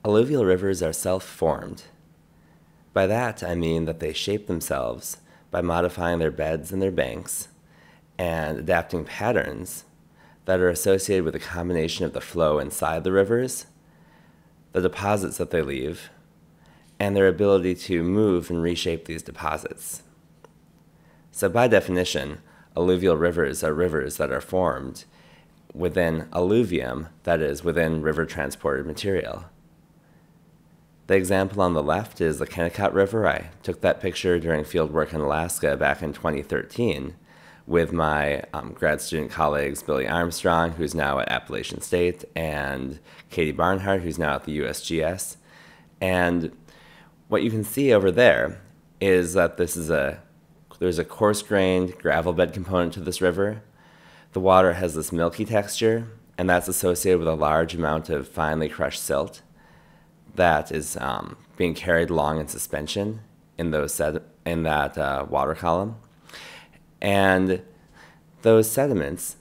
Alluvial rivers are self-formed. By that, I mean that they shape themselves by modifying their beds and their banks and adapting patterns that are associated with a combination of the flow inside the rivers, the deposits that they leave, and their ability to move and reshape these deposits. So by definition, alluvial rivers are rivers that are formed within alluvium, that is, within river-transported material. The example on the left is the Kennecott River. I took that picture during field work in Alaska back in 2013 with my grad student colleagues Billy Armstrong, who's now at Appalachian State, and Katie Barnhart, who's now at the USGS. And what you can see over there is that there's a coarse-grained gravel bed component to this river. The water has this milky texture, and that's associated with a large amount of finely crushed silt that is being carried along in suspension in that water column. And those sediments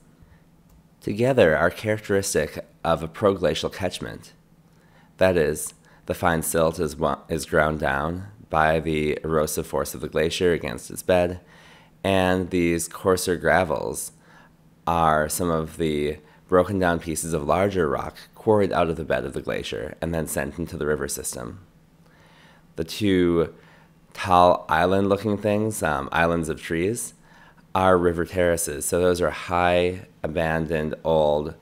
together are characteristic of a proglacial catchment. That is, the fine silt is ground down by the erosive force of the glacier against its bed, and these coarser gravels are some of the broken down pieces of larger rock quarried out of the bed of the glacier and then sent into the river system. The two tall island-looking things, islands of trees, are river terraces. So those are high, abandoned, old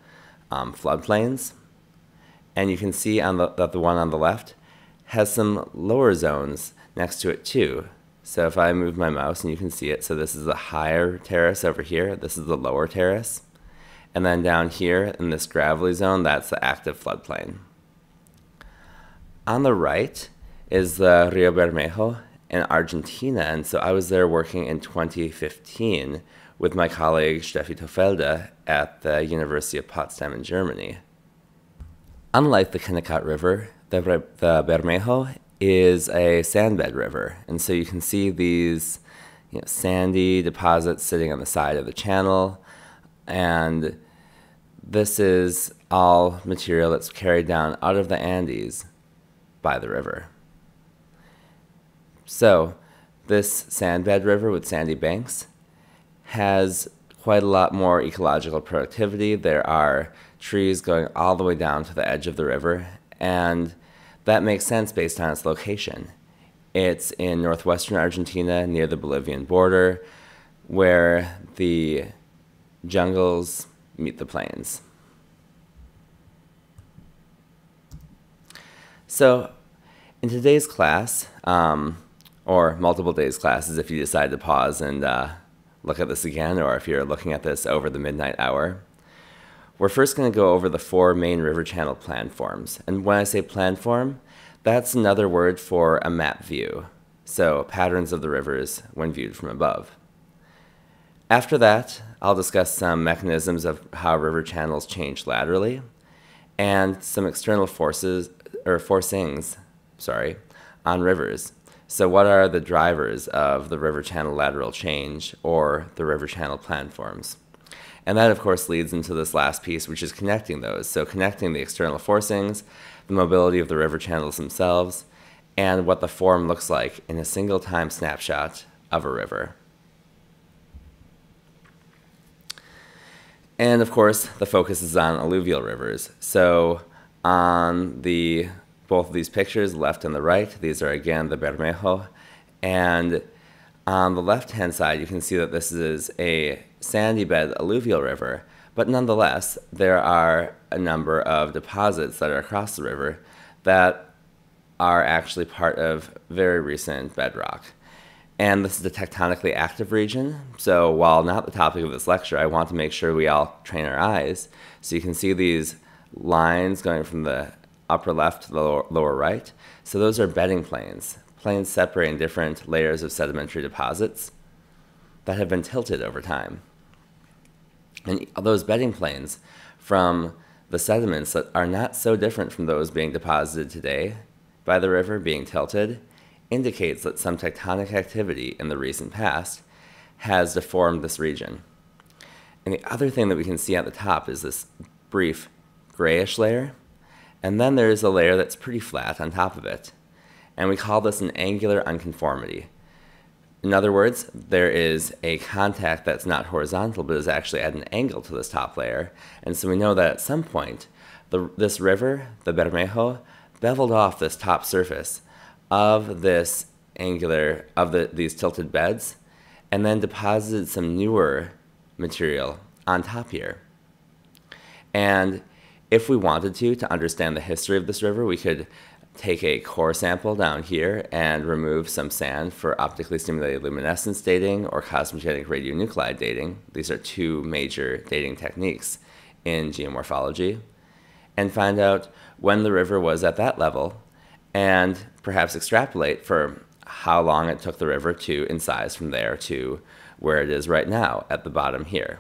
floodplains. And you can see that the one on the left has some lower zones next to it too. So if I move my mouse and you can see it, so this is the higher terrace over here, this is the lower terrace. And then down here in this gravelly zone, that's the active floodplain. On the right is the Rio Bermejo and Argentina, and so I was there working in 2015 with my colleague Steffi Tofelde at the University of Potsdam in Germany. Unlike the Kennecott River, the Bermejo is a sandbed river, and so you can see these sandy deposits sitting on the side of the channel, and this is all material that's carried down out of the Andes by the river. So this sandbed river with sandy banks has quite a lot more ecological productivity. There are trees going all the way down to the edge of the river, and that makes sense based on its location. It's in northwestern Argentina near the Bolivian border, where the jungles meet the plains. So in today's class, or multiple days classes if you decide to pause and look at this again, or if you're looking at this over the midnight hour, we're first going to go over the 4 main river channel planforms. And when I say planform, that's another word for a map view, so patterns of the rivers when viewed from above. After that, I'll discuss some mechanisms of how river channels change laterally, and some external forcings on rivers. So what are the drivers of the river channel lateral change, or the river channel planforms? And that, of course, leads into this last piece, which is connecting those. So connecting the external forcings, the mobility of the river channels themselves, and what the form looks like in a single time snapshot of a river. And of course, the focus is on alluvial rivers. So on both of these pictures, left and the right, these are again the Bermejo. And on the left-hand side, you can see that this is a sandy bed alluvial river, but nonetheless, there are a number of deposits that are across the river that are actually part of very recent bedrock. And this is a tectonically active region, so while not the topic of this lecture, I want to make sure we all train our eyes. So you can see these lines going from the upper left to the lower right. So those are bedding planes separating different layers of sedimentary deposits that have been tilted over time. And those bedding planes from the sediments that are not so different from those being deposited today by the river being tilted indicates that some tectonic activity in the recent past has deformed this region. And the other thing that we can see at the top is this brief grayish layer, and then there is a layer that's pretty flat on top of it. And we call this an angular unconformity. In other words, there is a contact that's not horizontal, but is actually at an angle to this top layer. And so we know that at some point, this river, the Bermejo, beveled off this top surface of this angular, of these tilted beds, and then deposited some newer material on top here. And if we wanted to understand the history of this river, we could take a core sample down here and remove some sand for optically stimulated luminescence dating or cosmogenic radionuclide dating. These are two major dating techniques in geomorphology, and find out when the river was at that level, and perhaps extrapolate for how long it took the river to incise from there to where it is right now at the bottom here.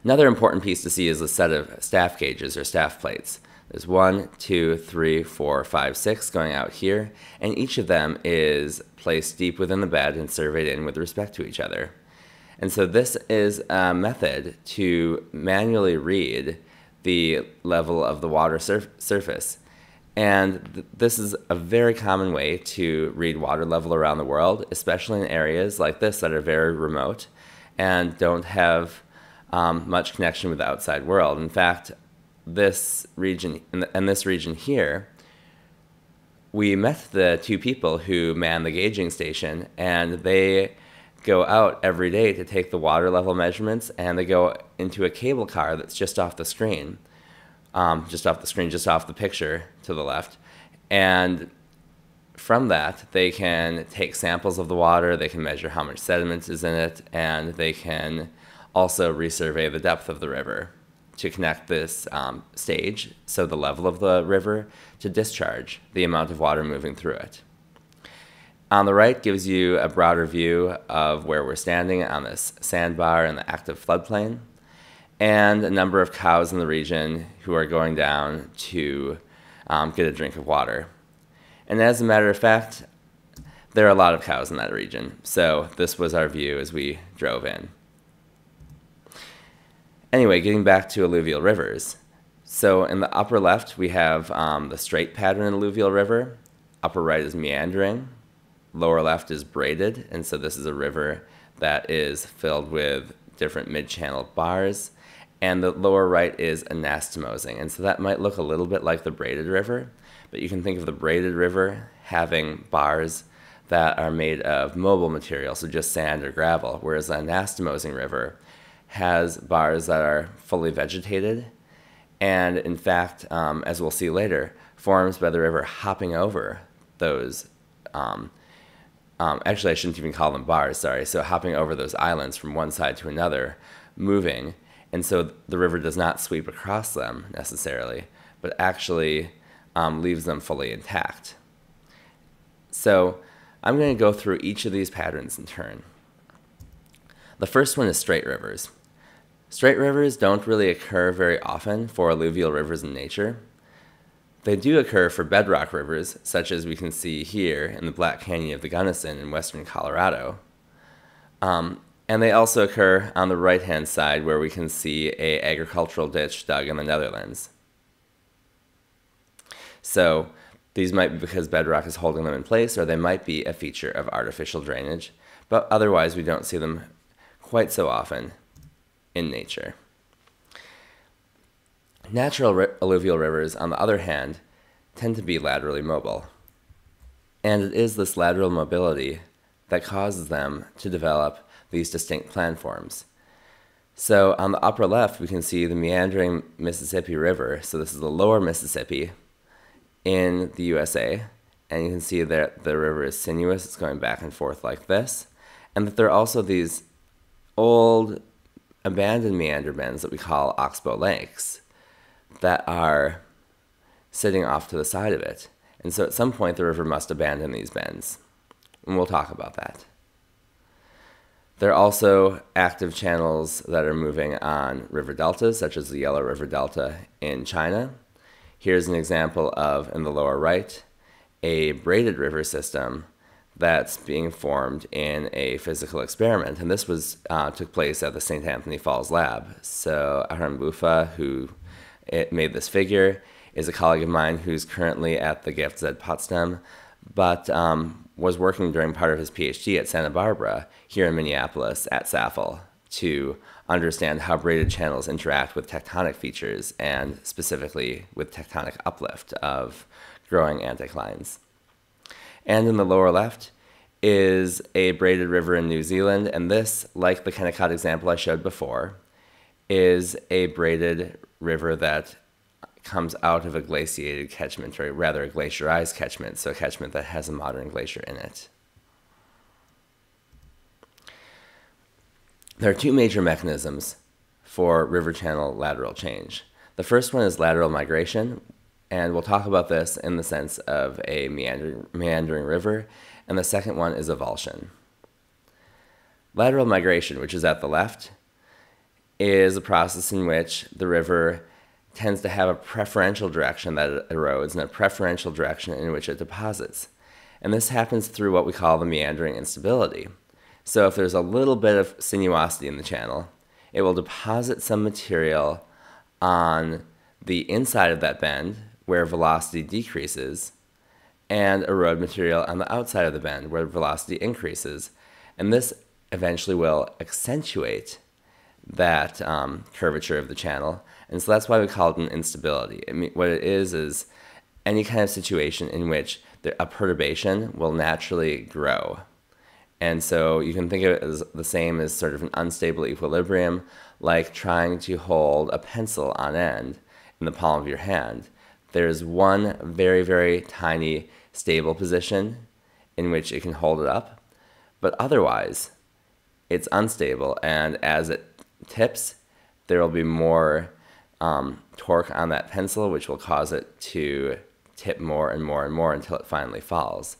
Another important piece to see is the set of staff gauges or staff plates. There's 1, 2, 3, 4, 5, 6 going out here, and each of them is placed deep within the bed and surveyed in with respect to each other. And so this is a method to manually read the level of the water surface. And this is a very common way to read water level around the world, especially in areas like this that are very remote and don't have much connection with the outside world. In fact, this region, in this region here, we met the two people who man the gauging station, and they go out every day to take the water level measurements, and they go into a cable car that's just off the screen, just off the picture to the left. And from that, they can take samples of the water, they can measure how much sediment is in it, and they can also resurvey the depth of the river to connect this stage, so the level of the river, to discharge, the amount of water moving through it. On the right gives you a broader view of where we're standing on this sandbar in the active floodplain, and a number of cows in the region who are going down to get a drink of water. And as a matter of fact, there are a lot of cows in that region, so this was our view as we drove in. Anyway, getting back to alluvial rivers. So in the upper left, we have the straight pattern in alluvial river. Upper right is meandering. Lower left is braided, and so this is a river that is filled with different mid-channel bars. And the lower right is anastomosing, and so that might look a little bit like the braided river, but you can think of the braided river having bars that are made of mobile material, so just sand or gravel, whereas the anastomosing river has bars that are fully vegetated, and in fact, as we'll see later, forms by the river hopping over those, actually I shouldn't even call them bars, sorry, so hopping over those islands from one side to another, moving, and so the river does not sweep across them necessarily, but actually leaves them fully intact. So I'm going to go through each of these patterns in turn. The first one is straight rivers. Straight rivers don't really occur very often for alluvial rivers in nature. They do occur for bedrock rivers, such as we can see here in the Black Canyon of the Gunnison in western Colorado. And they also occur on the right-hand side where we can see an agricultural ditch dug in the Netherlands. So these might be because bedrock is holding them in place, or they might be a feature of artificial drainage, but otherwise we don't see them quite so often in nature. Natural alluvial rivers, on the other hand, tend to be laterally mobile. And it is this lateral mobility that causes them to develop these distinct planforms. So on the upper left, we can see the meandering Mississippi River. So this is the lower Mississippi in the USA. And you can see that the river is sinuous. It's going back and forth like this. And that there are also these old abandoned meander bends that we call oxbow lakes that are sitting off to the side of it. And so at some point the river must abandon these bends. And we'll talk about that. There are also active channels that are moving on river deltas, such as the Yellow River Delta in China. Here's an example of, in the lower right, a braided river system that's being formed in a physical experiment. And this was took place at the St. Anthony Falls Lab. So Aram Bufa, who it made this figure is a colleague of mine who's currently at the GFZ Potsdam, but was working during part of his PhD at Santa Barbara here in Minneapolis at SAFL to understand how braided channels interact with tectonic features and specifically with tectonic uplift of growing anticlines. And in the lower left is a braided river in New Zealand, and this, like the Kennecott example I showed before, is a braided river that comes out of a glaciated catchment, or rather a glaciarized catchment, so a catchment that has a modern glacier in it. There are two major mechanisms for river channel lateral change. The first one is lateral migration, and we'll talk about this in the sense of a meandering river, and the second one is avulsion. Lateral migration, which is at the left, is a process in which the river tends to have a preferential direction that it erodes and a preferential direction in which it deposits. And this happens through what we call the meandering instability. So if there's a little bit of sinuosity in the channel, it will deposit some material on the inside of that bend where velocity decreases and erode material on the outside of the bend where velocity increases. And this eventually will accentuate that curvature of the channel. And so that's why we call it an instability. What it is any kind of situation in which a perturbation will naturally grow. And so you can think of it as the same as sort of an unstable equilibrium, like trying to hold a pencil on end in the palm of your hand. There's one very, very tiny stable position in which it can hold it up, but otherwise it's unstable, and as it tips, there will be more torque on that pencil, which will cause it to tip more and more and more until it finally falls.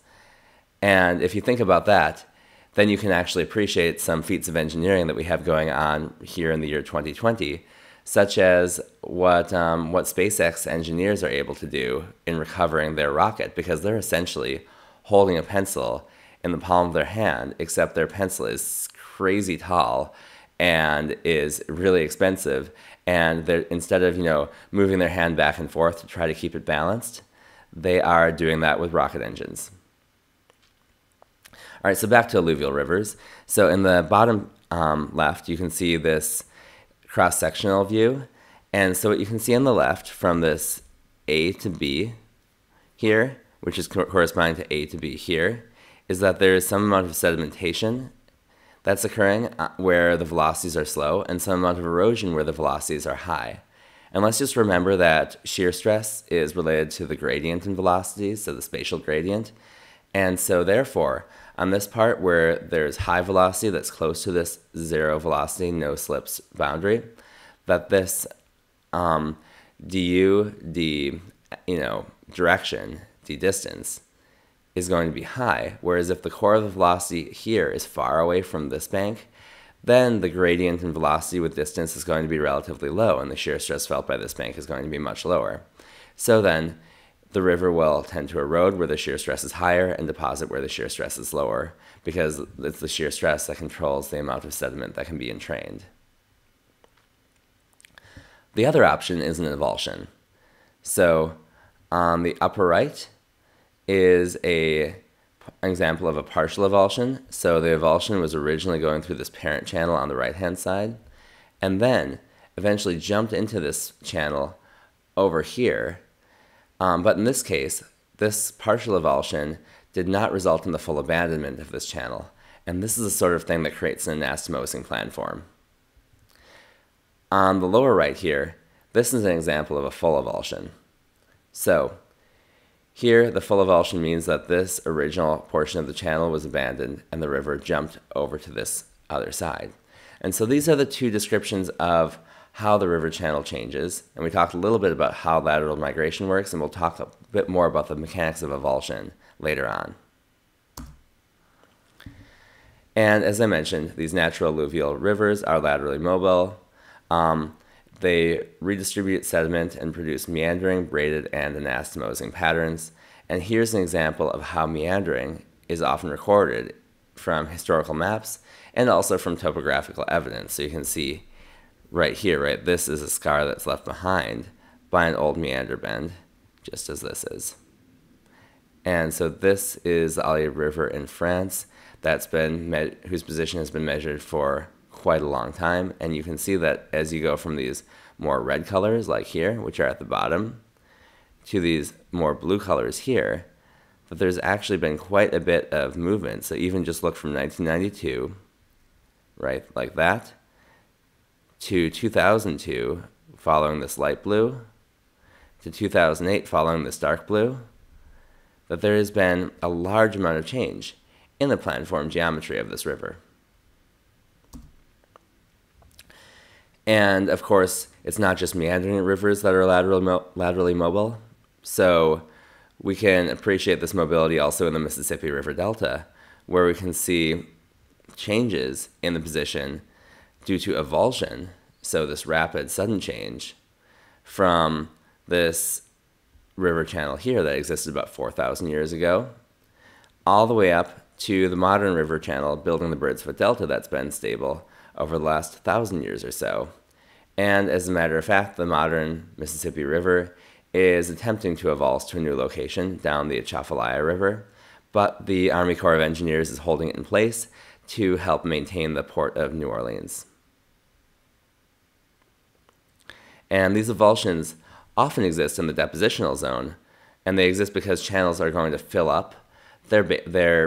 And if you think about that, then you can actually appreciate some feats of engineering that we have going on here in the year 2020, such as what SpaceX engineers are able to do in recovering their rocket, because they're essentially holding a pencil in the palm of their hand, except their pencil is crazy tall and is really expensive, and instead of moving their hand back and forth to try to keep it balanced, they are doing that with rocket engines. All right, so back to alluvial rivers. So in the bottom left, you can see this cross-sectional view, and so what you can see on the left from this A to B here, which is corresponding to A to B here, is that there is some amount of sedimentation that's occurring where the velocities are slow, and some amount of erosion where the velocities are high. And let's just remember that shear stress is related to the gradient in velocities, so the spatial gradient. And so therefore, on this part where there's high velocity that's close to this zero velocity, no slips boundary, that this du, direction, d distance, is going to be high, whereas if the core of the velocity here is far away from this bank, then the gradient in velocity with distance is going to be relatively low, and the shear stress felt by this bank is going to be much lower. So then the river will tend to erode where the shear stress is higher and deposit where the shear stress is lower, because it's the shear stress that controls the amount of sediment that can be entrained. The other option is an avulsion. So on the upper right is an example of a partial avulsion. So the avulsion was originally going through this parent channel on the right-hand side, and then eventually jumped into this channel over here. But in this case, this partial avulsion did not result in the full abandonment of this channel, and this is the sort of thing that creates an anastomosing planform. On the lower right here, this is an example of a full avulsion. So here, the full avulsion means that this original portion of the channel was abandoned and the river jumped over to this other side. And so these are the two descriptions of how the river channel changes. And we talked a little bit about how lateral migration works, and we'll talk a bit more about the mechanics of avulsion later on. And as I mentioned, these natural alluvial rivers are laterally mobile. They redistribute sediment and produce meandering, braided, and anastomosing patterns. And here's an example of how meandering is often recorded from historical maps and also from topographical evidence. So you can see right here, right, this is a scar that's left behind by an old meander bend, just as this is. And so this is the Alluvial River in France whose position has been measured for quite a long time. And you can see that as you go from these more red colors, like here, which are at the bottom, to these more blue colors here, that there's actually been quite a bit of movement. So even just look from 1992, right, like that, to 2002, following this light blue, to 2008, following this dark blue, that there has been a large amount of change in the planform geometry of this river. And of course, it's not just meandering rivers that are laterally mobile. So we can appreciate this mobility also in the Mississippi River Delta, where we can see changes in the position due to avulsion, so this rapid sudden change from this river channel here that existed about 4,000 years ago, all the way up to the modern river channel building the Bird's Foot Delta that's been stable over the last 1,000 years or so. And as a matter of fact, the modern Mississippi River is attempting to avulse to a new location down the Atchafalaya River, but the Army Corps of Engineers is holding it in place to help maintain the port of New Orleans. And these avulsions often exist in the depositional zone, and they exist because channels are going to fill up the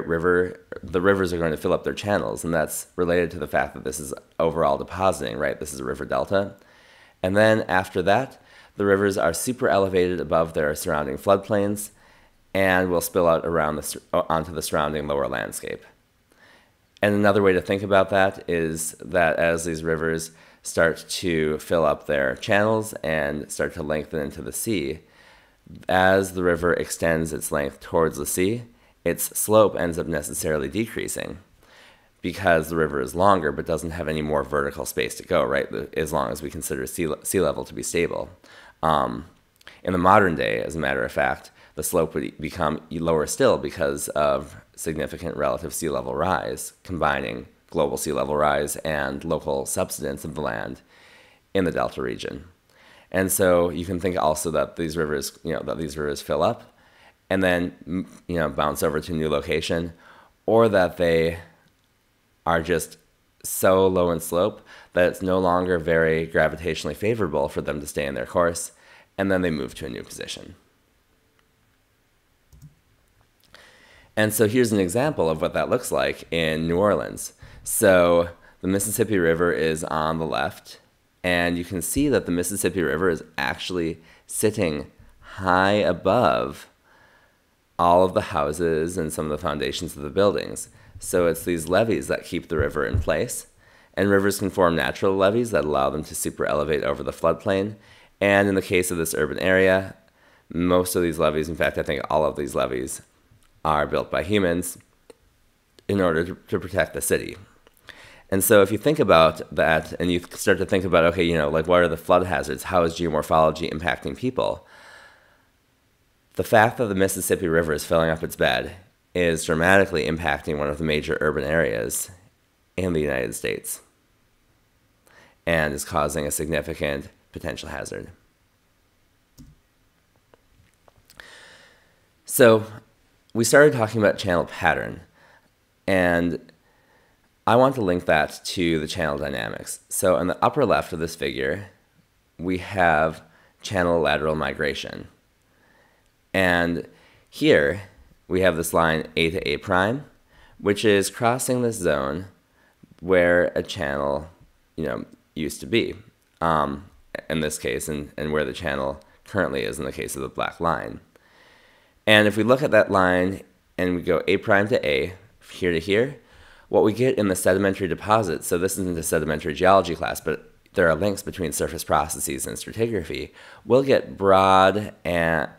rivers are going to fill up their channels, and that's related to the fact that this is overall depositing, right? This is a river delta. And then after that, the rivers are super elevated above their surrounding floodplains and will spill out onto the surrounding lower landscape. And another way to think about that is that as these rivers start to fill up their channels and start to lengthen into the sea, as the river extends its length towards the sea, its slope ends up necessarily decreasing because the river is longer but doesn't have any more vertical space to go, right, as long as we consider sea level to be stable. In the modern day, as a matter of fact, the slope would become lower still because of significant relative sea level rise, combining global sea level rise and local subsidence of the land in the delta region. And so you can think also that these rivers fill up and then bounce over to a new location, or that they are just so low in slope that it's no longer very gravitationally favorable for them to stay in their course, and then they move to a new position. And so here's an example of what that looks like in New Orleans. So the Mississippi River is on the left, and you can see that the Mississippi River is actually sitting high above all of the houses and some of the foundations of the buildings. So it's these levees that keep the river in place. And rivers can form natural levees that allow them to super elevate over the floodplain. And in the case of this urban area, most of these levees, in fact, I think all of these levees, are built by humans in order to protect the city. And so if you think about that and you start to think about, okay, like what are the flood hazards? How is geomorphology impacting people? The fact that the Mississippi River is filling up its bed is dramatically impacting one of the major urban areas in the United States and is causing a significant potential hazard. So we started talking about channel pattern, and I want to link that to the channel dynamics. So in the upper left of this figure, we have channel lateral migration. And here we have this line A to A prime, which is crossing this zone where a channel, used to be, in this case, and where the channel currently is in the case of the black line. And if we look at that line and we go A prime to A, here to here, what we get in the sedimentary deposits, so this isn't a sedimentary geology class, but there are links between surface processes and stratigraphy, we'll get broad and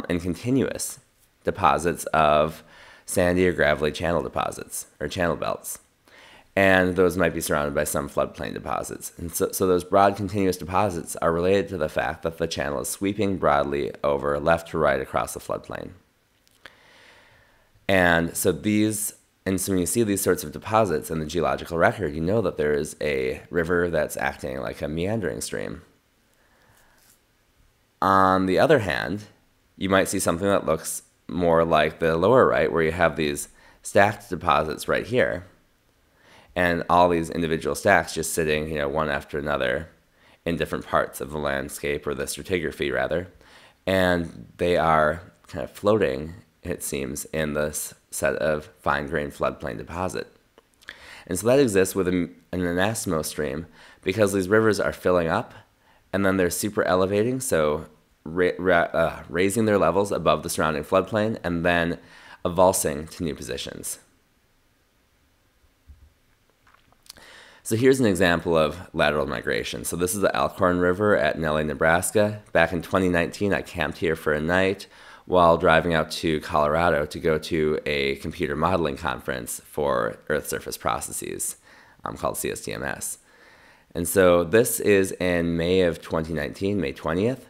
continuous deposits of sandy or gravelly channel deposits, or channel belts. And those might be surrounded by some floodplain deposits. And so those broad continuous deposits are related to the fact that the channel is sweeping broadly over left to right across the floodplain. And so when you see these sorts of deposits in the geological record, you know that there is a river that's acting like a meandering stream. on the other hand, you might see something that looks more like the lower right, where you have these stacked deposits right here, and all these individual stacks just sitting, one after another in different parts of the landscape, or the stratigraphy rather, and they are kind of floating, it seems, in this set of fine-grained floodplain deposit. And so that exists with an anastomose stream because these rivers are filling up, and then they're super elevating, so raising their levels above the surrounding floodplain, and then avulsing to new positions. So here's an example of lateral migration. So this is the Alcorn River at Nellie, Nebraska. Back in 2019, I camped here for a night while driving out to Colorado to go to a computer modeling conference for Earth surface processes called CSDMS. And so this is in May of 2019, May 20th,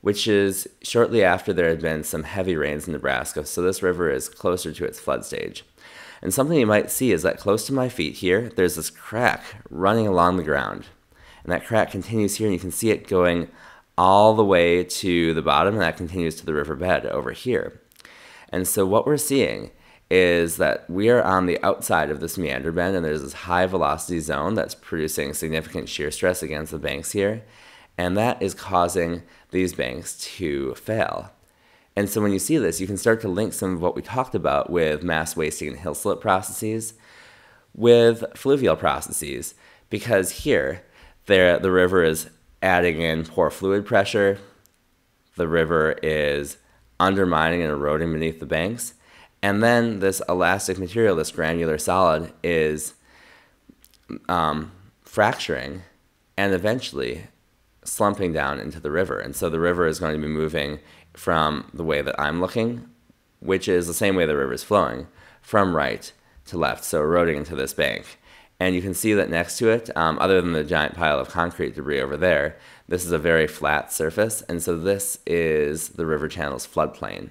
which is shortly after there had been some heavy rains in Nebraska, so this river is closer to its flood stage. And something you might see is that close to my feet here, there's this crack running along the ground. And that crack continues here, and you can see it going all the way to the bottom, and that continues to the riverbed over here. And so what we're seeing is that we are on the outside of this meander bend, and there's this high velocity zone that's producing significant shear stress against the banks here, and that is causing these banks to fail. And so when you see this, you can start to link some of what we talked about with mass wasting and hill slip processes with fluvial processes, because here the river is adding in pore fluid pressure, the river is undermining and eroding beneath the banks, and then this elastic material, this granular solid, is fracturing and eventually slumping down into the river. And so the river is going to be moving from the way that I'm looking, which is the same way the river is flowing, from right to left, so eroding into this bank. And you can see that next to it, other than the giant pile of concrete debris over there, this is a very flat surface, and so this is the river channel's floodplain,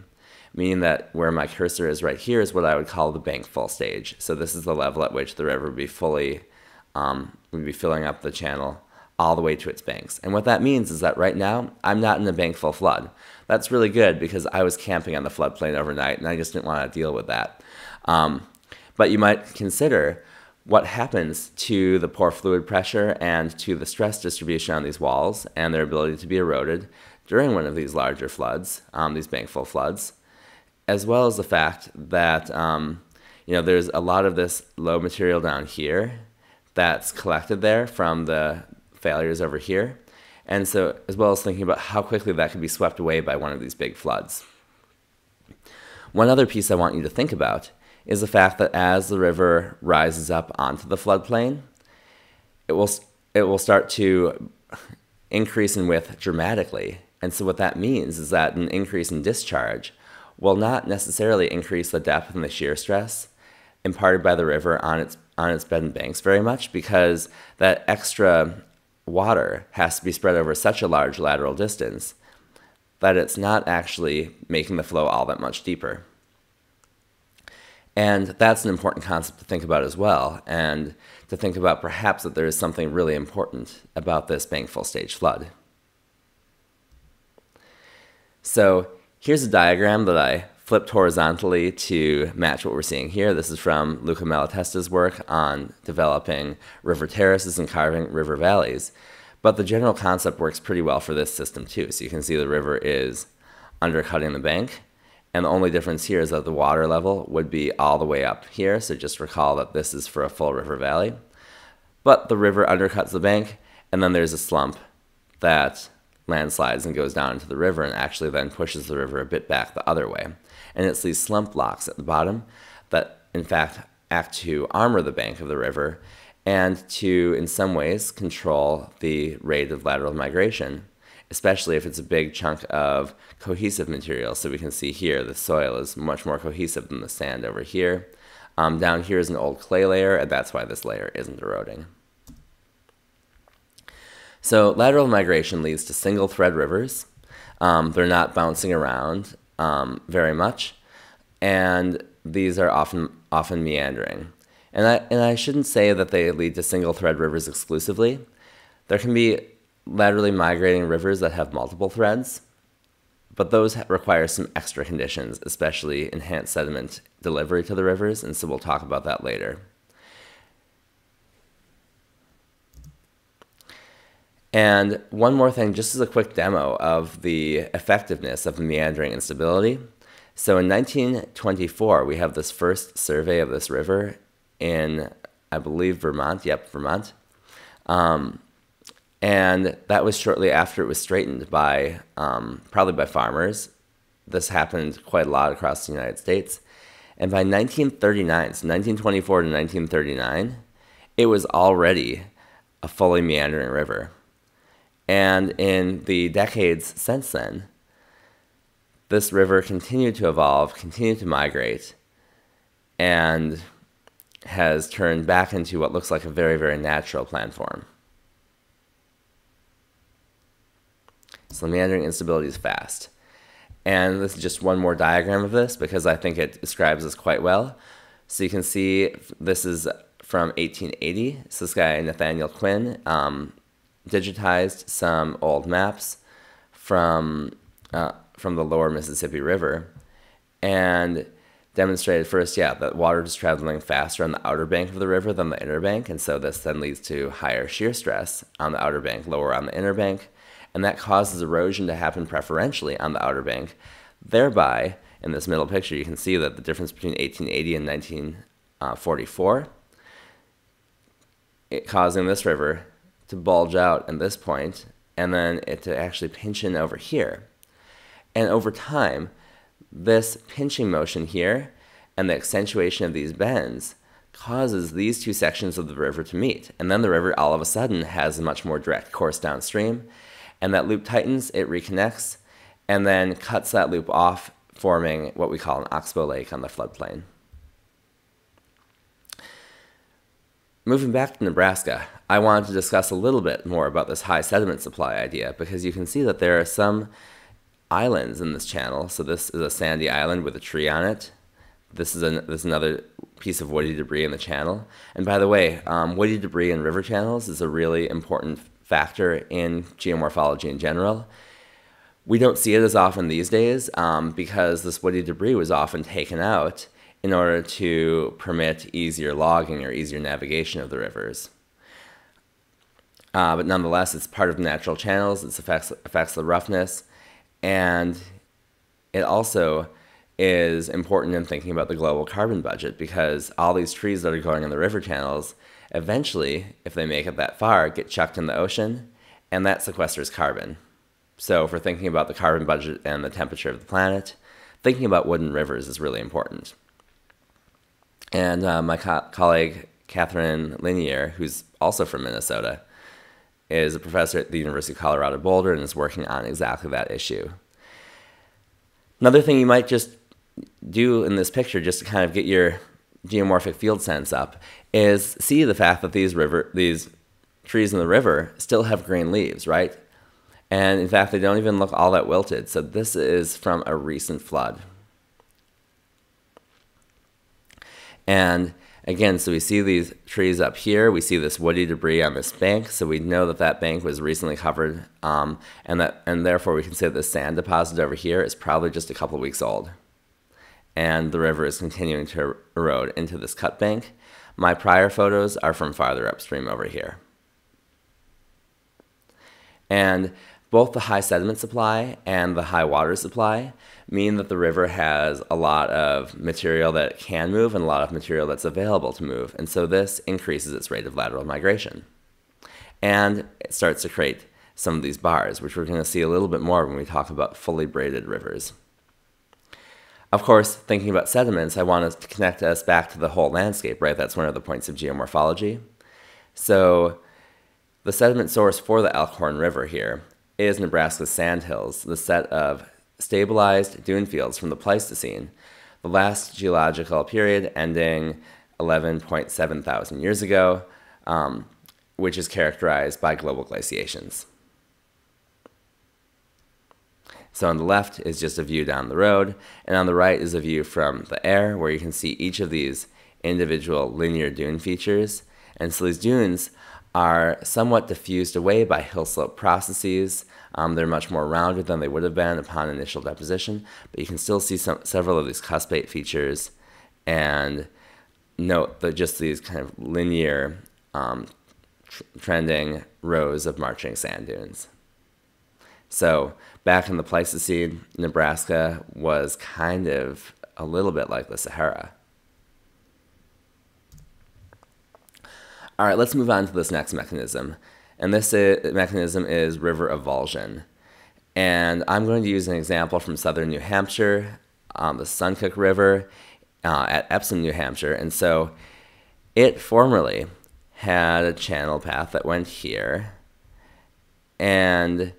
meaning that where my cursor is right here is what I would call the bank full stage. So this is the level at which the river would be fully, would be filling up the channel all the way to its banks. And what that means is that right now, I'm not in a bank full flood. That's really good because I was camping on the floodplain overnight and I just didn't want to deal with that. But you might consider what happens to the pore fluid pressure and to the stress distribution on these walls and their ability to be eroded during one of these larger floods, these bank full floods, as well as the fact that there's a lot of this low material down here that's collected there from the failures over here. And so, as well as thinking about how quickly that could be swept away by one of these big floods. One other piece I want you to think about is the fact that as the river rises up onto the floodplain, it will start to increase in width dramatically. And so what that means is that an increase in discharge will not necessarily increase the depth and the shear stress imparted by the river on its bed and banks very much, because that extra water has to be spread over such a large lateral distance that it's not actually making the flow all that much deeper. And that's an important concept to think about as well, and to think about perhaps that there is something really important about this bank full stage flood. So here's a diagram that I flipped horizontally to match what we're seeing here. This is from Luca Malatesta's work on developing river terraces and carving river valleys. But the general concept works pretty well for this system too. So you can see the river is undercutting the bank, and the only difference here is that the water level would be all the way up here. So just recall that this is for a full river valley. But the river undercuts the bank, and then there's a slump that landslides and goes down into the river and actually then pushes the river a bit back the other way. And it's these slump blocks at the bottom that in fact act to armor the bank of the river and to, in some ways, control the rate of lateral migration, especially if it's a big chunk of cohesive material. So we can see here the soil is much more cohesive than the sand over here. Down here is an old clay layer, and that's why this layer isn't eroding. So lateral migration leads to single thread rivers. They're not bouncing around very much, and these are often meandering. And I shouldn't say that they lead to single thread rivers exclusively. There can be laterally migrating rivers that have multiple threads, but those require some extra conditions, especially enhanced sediment delivery to the rivers, and so we'll talk about that later. And one more thing, just as a quick demo of the effectiveness of the meandering instability. So in 1924, we have this first survey of this river in, I believe, Vermont. Yep, Vermont. And that was shortly after it was straightened by, probably by farmers. This happened quite a lot across the United States. And by 1939, so 1924 to 1939, it was already a fully meandering river. And in the decades since then, this river continued to evolve, continued to migrate, and has turned back into what looks like a very, very natural planform. So the meandering instability is fast. And this is just one more diagram of this because I think it describes this quite well. So you can see this is from 1880. So this guy, Nathaniel Quinn, digitized some old maps from the lower Mississippi River and demonstrated first, that water is traveling faster on the outer bank of the river than the inner bank, and so this then leads to higher shear stress on the outer bank, lower on the inner bank, and that causes erosion to happen preferentially on the outer bank. Thereby, in this middle picture, you can see that the difference between 1880 and 1944, causing this river to bulge out at this point, and then it to actually pinch in over here. And over time, this pinching motion here and the accentuation of these bends causes these two sections of the river to meet. And then the river all of a sudden has a much more direct course downstream, and that loop tightens, it reconnects, and then cuts that loop off, forming what we call an oxbow lake on the floodplain. Moving back to Nebraska, I wanted to discuss a little bit more about this high sediment supply idea because you can see that there are some islands in this channel. So this is a sandy island with a tree on it. This is another piece of woody debris in the channel. And by the way, woody debris in river channels is a really important factor in geomorphology in general. We don't see it as often these days because this woody debris was often taken out in order to permit easier logging or easier navigation of the rivers. But nonetheless, it's part of natural channels, it affects the roughness, and it also is important in thinking about the global carbon budget because all these trees that are growing in the river channels, eventually, if they make it that far, get chucked in the ocean, and that sequesters carbon. So for thinking about the carbon budget and the temperature of the planet, thinking about wooded rivers is really important. And my colleague, Catherine Linier, who's also from Minnesota, is a professor at the University of Colorado Boulder and is working on exactly that issue. Another thing you might just do in this picture, just to kind of get your geomorphic field sense up, is see the fact that these trees in the river still have green leaves, right? And in fact, they don't even look all that wilted. So this is from a recent flood. And again, so we see these trees up here. We see this woody debris on this bank. So we know that that bank was recently covered, and therefore we can say that the sand deposit over here is probably just a couple weeks old. And the river is continuing to erode into this cut bank. My prior photos are from farther upstream over here. And both the high sediment supply and the high water supply mean that the river has a lot of material that can move and a lot of material that's available to move. And so this increases its rate of lateral migration. And it starts to create some of these bars, which we're going to see a little bit more when we talk about fully braided rivers. Of course, thinking about sediments, I want to connect us back to the whole landscape, right? That's one of the points of geomorphology. So the sediment source for the Elkhorn River here is Nebraska's sandhills, the set of stabilized dune fields from the Pleistocene, the last geological period ending 11.7 thousand years ago, which is characterized by global glaciations. So on the left is just a view down the road, and on the right is a view from the air where you can see each of these individual linear dune features. And so these dunes are somewhat diffused away by hill slope processes. They're much more rounded than they would have been upon initial deposition, but you can still see several of these cuspate features, and note that just these kind of linear trending rows of marching sand dunes. So back in the Pleistocene, Nebraska was kind of a little bit like the Sahara. All right, let's move on to this next mechanism. And this mechanism is river avulsion. And I'm going to use an example from southern New Hampshire, the Kennecott River at Epsom, New Hampshire. And so it formerly had a channel path that went here. And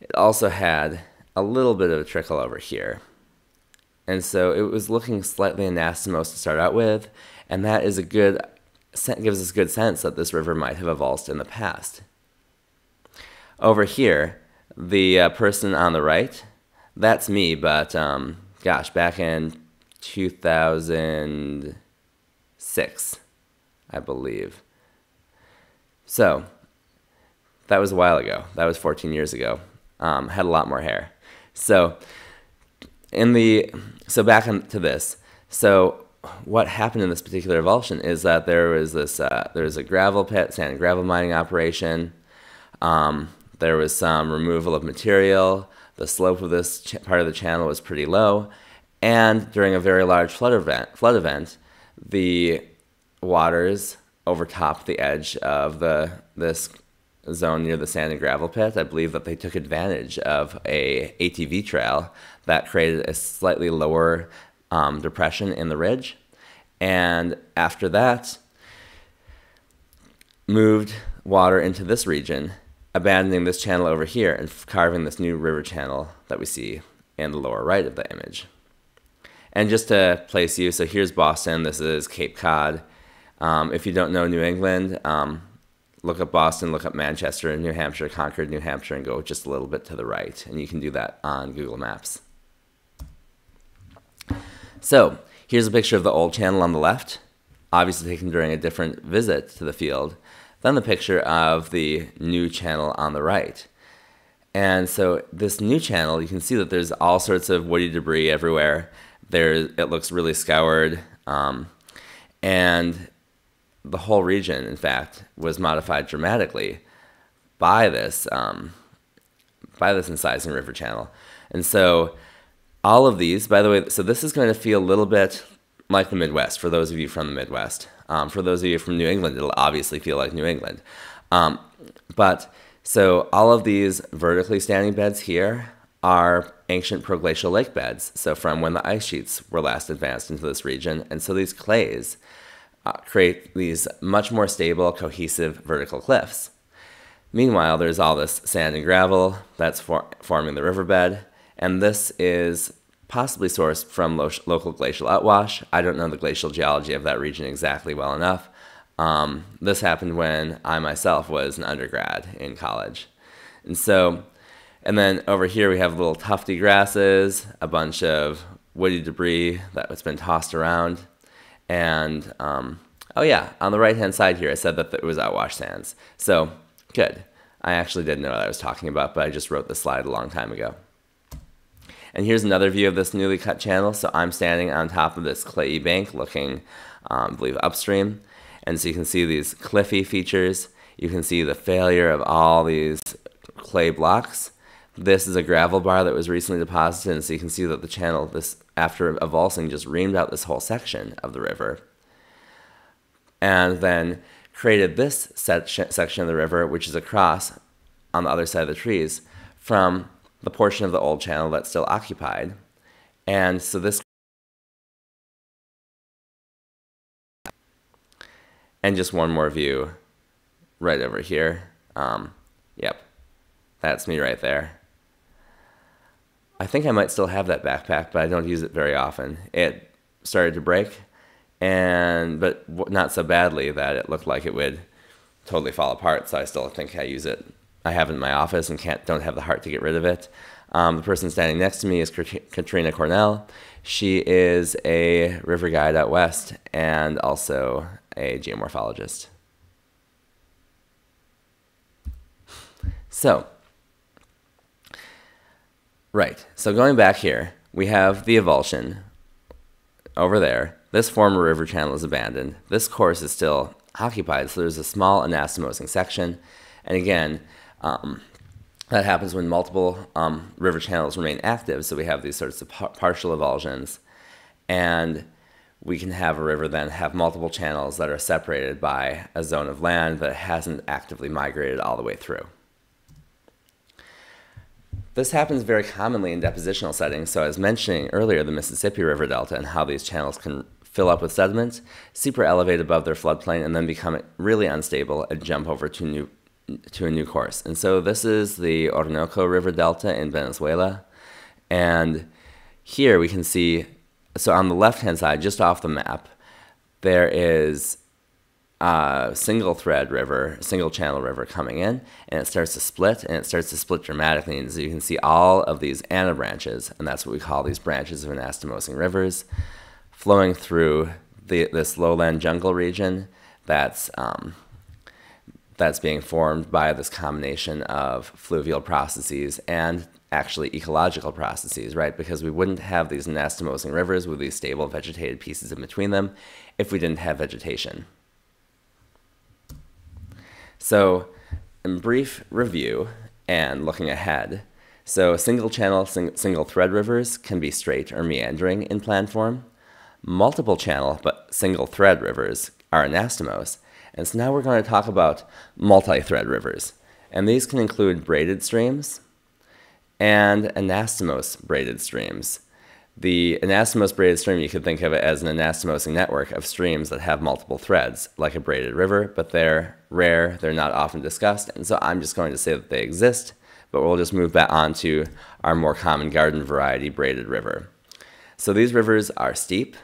it also had a little bit of a trickle over here. And so it was looking slightly anastomose to start out with, and that is gives us a good sense that this river might have avulsed in the past. Over here, the person on the right, that's me, but gosh, back in 2006, I believe. So that was a while ago. That was 14 years ago. Had a lot more hair. So back to this. So what happened in this particular avulsion is that there was a gravel pit, sand and gravel mining operation. There was some removal of material. The slope of this part of the channel was pretty low, and during a very large flood event, the waters overtopped the edge of this zone near the sand and gravel pit. I believe that they took advantage of a ATV trail that created a slightly lower depression in the ridge, and after that moved water into this region, abandoning this channel over here and carving this new river channel that we see in the lower right of the image. And just to place you, so here's Boston, this is Cape Cod. If you don't know New England, look up Boston, look up Manchester, New Hampshire, Concord, New Hampshire, and go just a little bit to the right. And you can do that on Google Maps. So here's a picture of the old channel on the left, obviously taken during a different visit to the field, then the picture of the new channel on the right. And so this new channel, you can see that there's all sorts of woody debris everywhere. It looks really scoured, and the whole region, in fact, was modified dramatically by this incising river channel. And so all of these, by the way, so this is going to feel a little bit like the Midwest for those of you from the Midwest. For those of you from New England, it'll obviously feel like New England. So all of these vertically standing beds here are ancient proglacial lake beds, so from when the ice sheets were last advanced into this region. And so these clays create these much more stable, cohesive vertical cliffs. Meanwhile, there's all this sand and gravel that's forming the riverbed, and this is possibly sourced from local glacial outwash. I don't know the glacial geology of that region exactly well enough. This happened when I myself was an undergrad in college. And then over here we have little tufty grasses, a bunch of woody debris that's been tossed around. And, oh yeah, on the right-hand side here, I said that it was outwash sands. So, good. I actually didn't know what I was talking about, but I just wrote the slide a long time ago. And here's another view of this newly cut channel. So I'm standing on top of this clayey bank looking, I believe, upstream. And so you can see these cliffy features. You can see the failure of all these clay blocks. This is a gravel bar that was recently deposited, and so you can see that the channel, after avulsing, just reamed out this whole section of the river. And then created this section of the river, which is across on the other side of the trees, from the portion of the old channel that's still occupied. And so this, and just one more view right over here. Yep, that's me right there. I think I might still have that backpack, but I don't use it very often. It started to break, but not so badly that it looked like it would totally fall apart, so I still think I use it. I have it in my office and don't have the heart to get rid of it. The person standing next to me is Katrina Cornell. She is a river guide out west and also a geomorphologist. So, right, so going back here, we have the avulsion over there. This former river channel is abandoned. This course is still occupied, so there's a small anastomosing section. And again, that happens when multiple river channels remain active, so we have these sorts of partial avulsions. And we can have a river then have multiple channels that are separated by a zone of land that hasn't actively migrated all the way through. This happens very commonly in depositional settings, so I was mentioning earlier the Mississippi River Delta and how these channels can fill up with sediment, super elevate above their floodplain, and then become really unstable and jump over to a new course. And so this is the Oronoco River Delta in Venezuela. And here we can see, so on the left-hand side, just off the map, there is a single channel river coming in, and it starts to split, and it starts to split dramatically. And so you can see all of these anabranches, and that's what we call these branches of anastomosing rivers, flowing through this lowland jungle region that's being formed by this combination of fluvial processes and actually ecological processes, right? Because we wouldn't have these anastomosing rivers with these stable vegetated pieces in between them if we didn't have vegetation. So, in brief review and looking ahead, so single channel, single thread rivers can be straight or meandering in plan form. Multiple channel but single thread rivers are anastomose. And so now we're going to talk about multi-thread rivers. And these can include braided streams and anastomose braided streams. The anastomose braided stream, you could think of it as an anastomosing network of streams that have multiple threads, like a braided river, but they're rare, they're not often discussed, and so I'm just going to say that they exist, but we'll just move back on to our more common garden variety braided river. So these rivers are steep,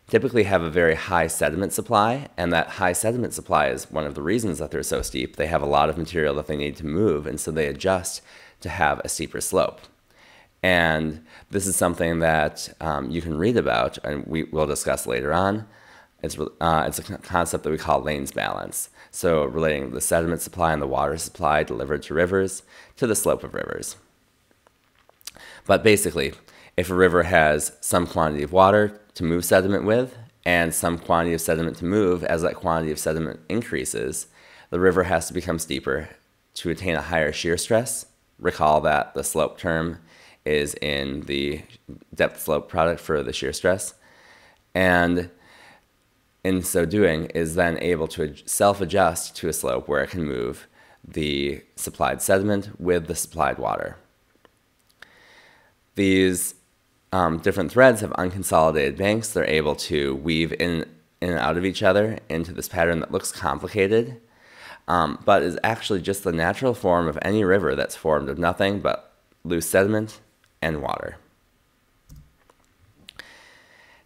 typically have a very high sediment supply, and that high sediment supply is one of the reasons that they're so steep. They have a lot of material that they need to move, and so they adjust to have a steeper slope. And this is something that you can read about, and we'll discuss later on. It's a concept that we call Lane's balance. So relating the sediment supply and the water supply delivered to rivers to the slope of rivers. But basically, if a river has some quantity of water to move sediment with and some quantity of sediment to move, as that quantity of sediment increases, the river has to become steeper to attain a higher shear stress. Recall that the slope term is in the depth slope product for the shear stress, and in so doing is then able to self-adjust to a slope where it can move the supplied sediment with the supplied water. These different threads have unconsolidated banks. They're able to weave in and out of each other into this pattern that looks complicated, but is actually just the natural form of any river that's formed of nothing but loose sediment and water.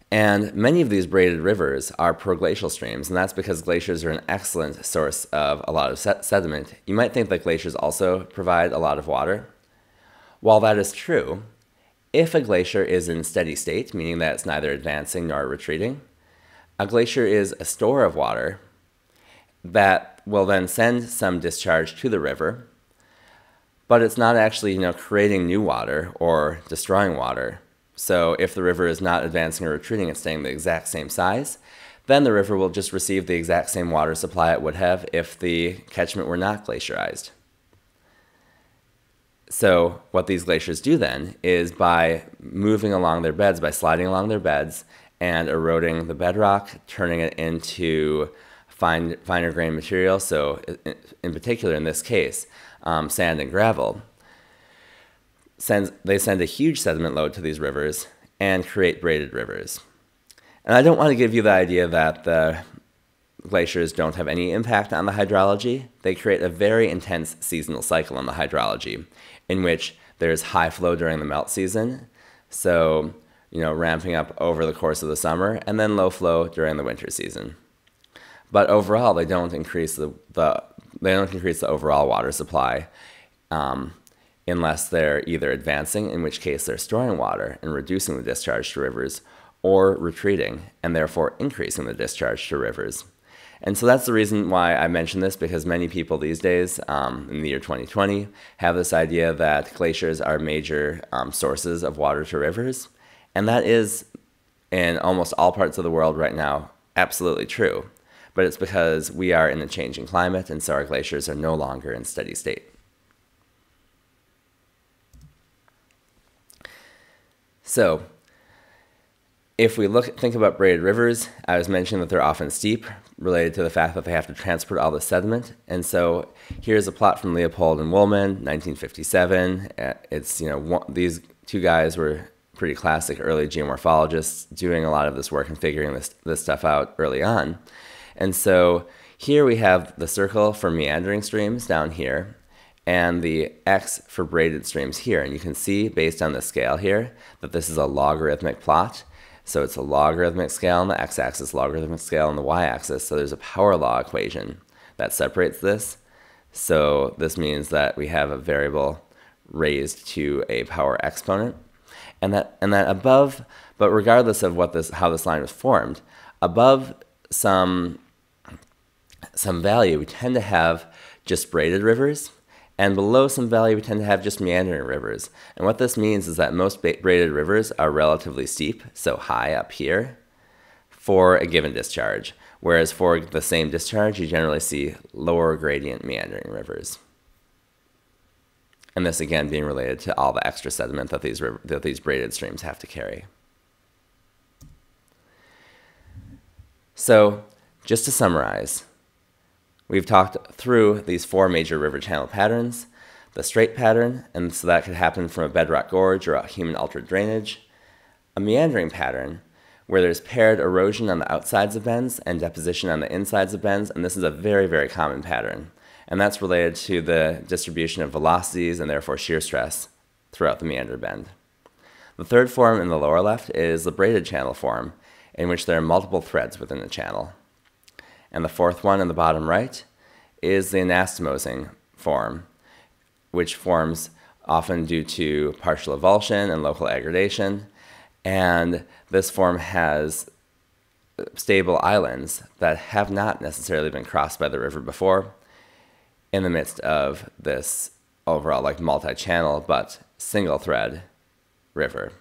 And many of these braided rivers are proglacial streams, and that's because glaciers are an excellent source of a lot of sediment. You might think that glaciers also provide a lot of water. While that is true, if a glacier is in steady state, meaning that it's neither advancing nor retreating, a glacier is a store of water that will then send some discharge to the river, but it's not actually, creating new water or destroying water. So if the river is not advancing or retreating, it's staying the exact same size, then the river will just receive the exact same water supply it would have if the catchment were not glaciarized. So what these glaciers do then is by moving along their beds, by sliding along their beds and eroding the bedrock, turning it into finer grained material, so in particular in this case, sand and gravel, they send a huge sediment load to these rivers and create braided rivers. And I don't want to give you the idea that the glaciers don't have any impact on the hydrology. They create a very intense seasonal cycle on the hydrology in which there's high flow during the melt season, so ramping up over the course of the summer, and then low flow during the winter season. But overall, they don't increase the overall water supply unless they're either advancing, in which case they're storing water and reducing the discharge to rivers, or retreating and therefore increasing the discharge to rivers. And so that's the reason why I mention this, because many people these days, in the year 2020, have this idea that glaciers are major sources of water to rivers. And that is, in almost all parts of the world right now, absolutely true. But it's because we are in a changing climate, and so our glaciers are no longer in steady state. So, if we think about braided rivers, I was mentioning that they're often steep, related to the fact that they have to transport all the sediment. And so here's a plot from Leopold and Woolman, 1957. It's, these two guys were pretty classic early geomorphologists doing a lot of this work and figuring this stuff out early on. And so here we have the circle for meandering streams down here, and the X for braided streams here. And you can see, based on the scale here, that this is a logarithmic plot. So it's a logarithmic scale on the x-axis, logarithmic scale on the y-axis. So there's a power law equation that separates this. So this means that we have a variable raised to a power exponent. And that above, but regardless of how this line was formed, above some value, we tend to have just braided rivers. And below some value, we tend to have just meandering rivers. And what this means is that most braided rivers are relatively steep, so high up here, for a given discharge. Whereas for the same discharge, you generally see lower gradient meandering rivers. And this, again, being related to all the extra sediment that these braided streams have to carry. So, just to summarize, we've talked through these 4 major river channel patterns: the straight pattern, and so that could happen from a bedrock gorge or a human-altered drainage; a meandering pattern, where there's paired erosion on the outsides of bends and deposition on the insides of bends, and this is a very, very common pattern. And that's related to the distribution of velocities and therefore shear stress throughout the meander bend. The third form in the lower left is the braided channel form, in which there are multiple threads within the channel. And the fourth one in the bottom right is the anastomosing form, which forms often due to partial avulsion and local aggradation. And this form has stable islands that have not necessarily been crossed by the river before in the midst of this overall multi-channel but single thread river.